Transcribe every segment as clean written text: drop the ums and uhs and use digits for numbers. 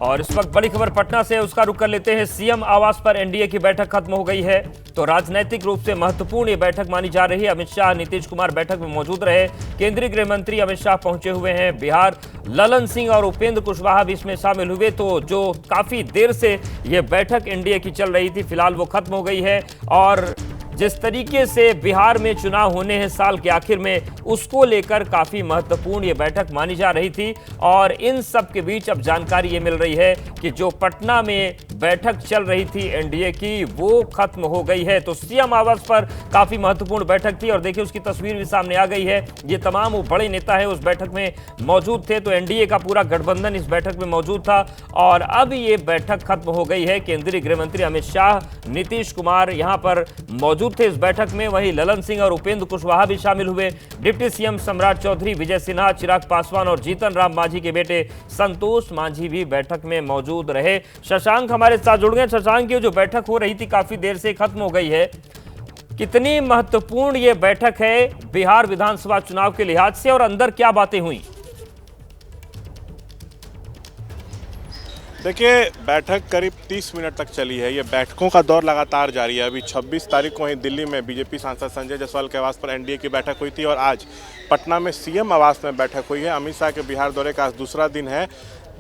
और इस वक्त बड़ी खबर पटना से उसका रुख कर लेते हैं। सीएम आवास पर एनडीए की बैठक खत्म हो गई है, तो राजनीतिक रूप से महत्वपूर्ण ये बैठक मानी जा रही है। अमित शाह, नीतीश कुमार बैठक में मौजूद रहे। केंद्रीय गृह मंत्री अमित शाह पहुंचे हुए हैं। बिहार ललन सिंह और उपेंद्र कुशवाहा भी इसमें शामिल हुए। तो जो काफी देर से ये बैठक एनडीए की चल रही थी, फिलहाल वो खत्म हो गई है। और जिस तरीके से बिहार में चुनाव होने हैं साल के आखिर में, उसको लेकर काफी महत्वपूर्ण ये बैठक मानी जा रही थी। और इन सब के बीच अब जानकारी ये मिल रही है कि जो पटना में बैठक चल रही थी एनडीए की, वो खत्म हो गई है। तो सीएम आवास पर काफी महत्वपूर्ण बैठक थी और देखिए उसकी तस्वीर भी सामने आ गई है। ये तमाम वो बड़े नेता है उस बैठक में मौजूद थे। तो एनडीए का पूरा गठबंधन इस बैठक में मौजूद था और अब ये बैठक खत्म हो गई है। केंद्रीय गृह मंत्री अमित शाह, नीतीश कुमार यहां पर मौजूद थे इस बैठक में। वहीं ललन सिंह और उपेंद्र कुशवाहा भी शामिल हुए। डिप्टी सीएम सम्राट चौधरी, विजय सिन्हा, चिराग पासवान और जीतन राम मांझी के बेटे संतोष मांझी भी बैठक में मौजूद रहे। शशांक हमारे साथ जुड़ गए। शशांक, ये जो बैठक हो रही थी काफी देर से खत्म हो गई है, कितनी महत्वपूर्ण ये बैठक है बिहार विधानसभा चुनाव के लिहाज से और अंदर क्या बातें हुई? देखिए, बैठक करीब 30 मिनट तक चली है। ये बैठकों का दौर लगातार जारी है। अभी 26 तारीख को ही दिल्ली में बीजेपी सांसद संजय जायसवाल के आवास पर एनडीए की बैठक हुई थी और आज पटना में सीएम आवास में बैठक हुई है। अमित शाह के बिहार दौरे का आज दूसरा दिन है।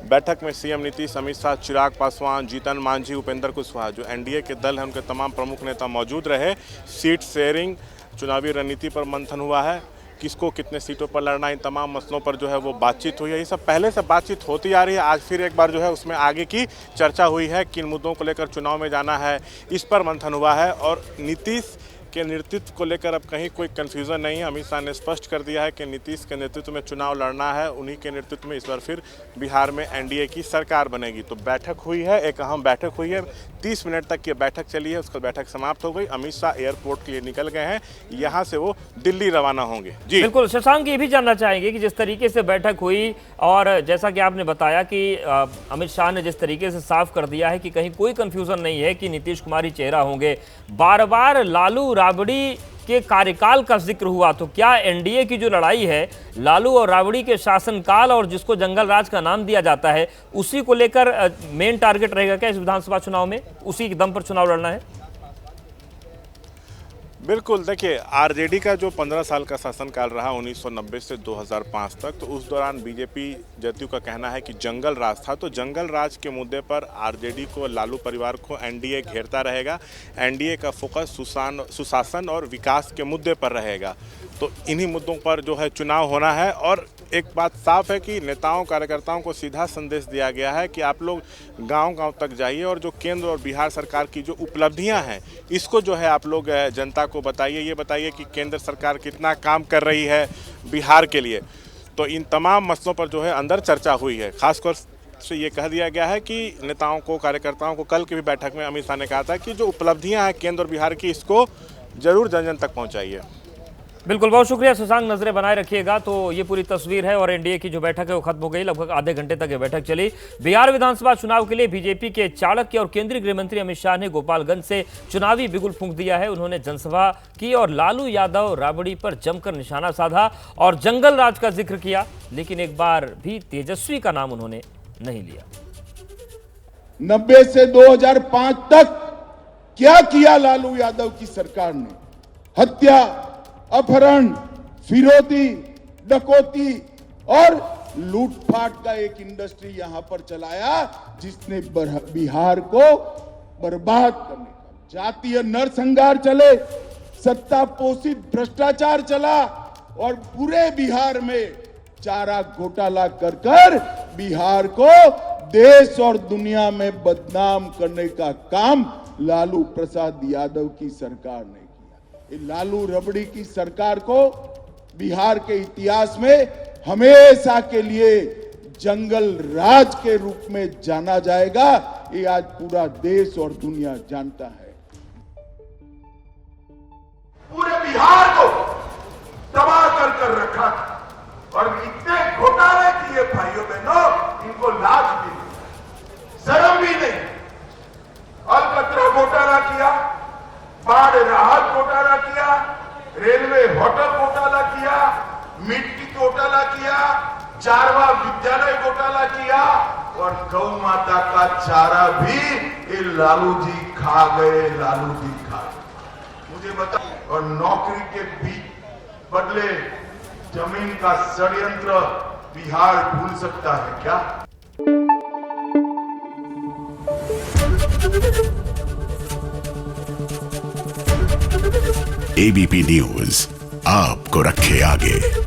बैठक में सीएम नीतीश, अमित शाह, चिराग पासवान, जीतन मांझी, उपेंद्र कुशवाहा, जो एनडीए के दल हैं उनके तमाम प्रमुख नेता मौजूद रहे। सीट शेयरिंग, चुनावी रणनीति पर मंथन हुआ है। किसको कितने सीटों पर लड़ना, इन तमाम मसलों पर जो है वो बातचीत हुई है। ये सब पहले से बातचीत होती आ रही है। आज फिर एक बार जो है उसमें आगे की चर्चा हुई है। किन मुद्दों को लेकर चुनाव में जाना है, इस पर मंथन हुआ है। और नीतीश के नेतृत्व को लेकर अब कहीं कोई कन्फ्यूज़न नहीं है। अमित शाह ने स्पष्ट कर दिया है कि नीतीश के नेतृत्व में चुनाव लड़ना है। उन्हीं के नेतृत्व में इस बार फिर बिहार में एनडीए की सरकार बनेगी। तो बैठक हुई है, एक अहम बैठक हुई है। 30 मिनट तक ये बैठक चली है, उसका बैठक समाप्त हो गई। अमित शाह एयरपोर्ट के लिए निकल गए हैं, यहाँ से वो दिल्ली रवाना होंगे। जी बिल्कुल शशांक, ये भी जानना चाहेंगे कि जिस तरीके से बैठक हुई और जैसा कि आपने बताया कि अमित शाह ने जिस तरीके से साफ कर दिया है कि कहीं कोई कंफ्यूजन नहीं है कि नीतीश कुमार ही चेहरा होंगे। बार बार लालू राबड़ी के कार्यकाल का जिक्र हुआ, तो क्या एनडीए की जो लड़ाई है लालू और राबड़ी के शासनकाल और जिसको जंगल राज का नाम दिया जाता है, उसी को लेकर मेन टारगेट रहेगा क्या इस विधानसभा चुनाव में? उसी के दम पर चुनाव लड़ना है? बिल्कुल। देखिए, आरजेडी का जो 15 साल का शासनकाल रहा 1990 से 2005 तक, तो उस दौरान बीजेपी जदयू का कहना है कि जंगल राज था। तो जंगल राज के मुद्दे पर आरजेडी को, लालू परिवार को एनडीए घेरता रहेगा। एनडीए का फोकस सुशासन और विकास के मुद्दे पर रहेगा। तो इन्हीं मुद्दों पर जो है चुनाव होना है। और एक बात साफ है कि नेताओं कार्यकर्ताओं को सीधा संदेश दिया गया है कि आप लोग गांव-गांव तक जाइए और जो केंद्र और बिहार सरकार की जो उपलब्धियां हैं, इसको जो है आप लोग जनता को बताइए। ये बताइए कि केंद्र सरकार कितना काम कर रही है बिहार के लिए। तो इन तमाम मसलों पर जो है अंदर चर्चा हुई है। खासकर से ये कह दिया गया है कि नेताओं को, कार्यकर्ताओं को, कल की भी बैठक में अमित शाह ने कहा था कि जो उपलब्धियां हैं केंद्र और बिहार की, इसको जरूर जन जन तक पहुँचाइए। बिल्कुल, बहुत शुक्रिया शशांक, नजरें बनाए रखिएगा। तो ये पूरी तस्वीर है और एनडीए की जो बैठक है वो खत्म हो गई। लगभग आधे घंटे तक ये बैठक चली। बिहार विधानसभा चुनाव के लिए बीजेपी के चाणक्य और केंद्रीय गृह मंत्री अमित शाह ने गोपालगंज से चुनावी बिगुल फूंक दिया है। उन्होंने जनसभा की और लालू यादव राबड़ी पर जमकर निशाना साधा और जंगल राज का जिक्र किया, लेकिन एक बार भी तेजस्वी का नाम उन्होंने नहीं लिया। 90 से 2005 तक क्या किया लालू यादव की सरकार ने? हत्या, अपहरण, फिरौती, डकैती और लूटपाट का एक इंडस्ट्री यहां पर चलाया, जिसने बिहार को बर्बाद करने का जातीय नरसंहार चले, सत्ता पोषित भ्रष्टाचार चला और पूरे बिहार में चारा घोटाला कर बिहार को देश और दुनिया में बदनाम करने का काम लालू प्रसाद यादव की सरकार ने। लालू रबड़ी की सरकार को बिहार के इतिहास में हमेशा के लिए जंगल राज के रूप में जाना जाएगा। ये आज पूरा देश और दुनिया जानता है। पूरे बिहार को तबाह कर रखा था और इतने घोटाले किए भाइयों बहनों, इनको लाज भी नहीं, शर्म भी नहीं। अलकतरा घोटाला किया, बाढ़ राहत घोटाला किया, रेलवे होटल घोटाला किया, मिट्टी घोटाला किया, चारवा विद्यालय घोटाला किया और गौ माता का चारा भी ये लालू जी खा गए, लालू जी खा गए। मुझे बता, और नौकरी के बदले जमीन का षड्यंत्र बिहार भूल सकता है क्या? एबीपी न्यूज आपको रखे आगे।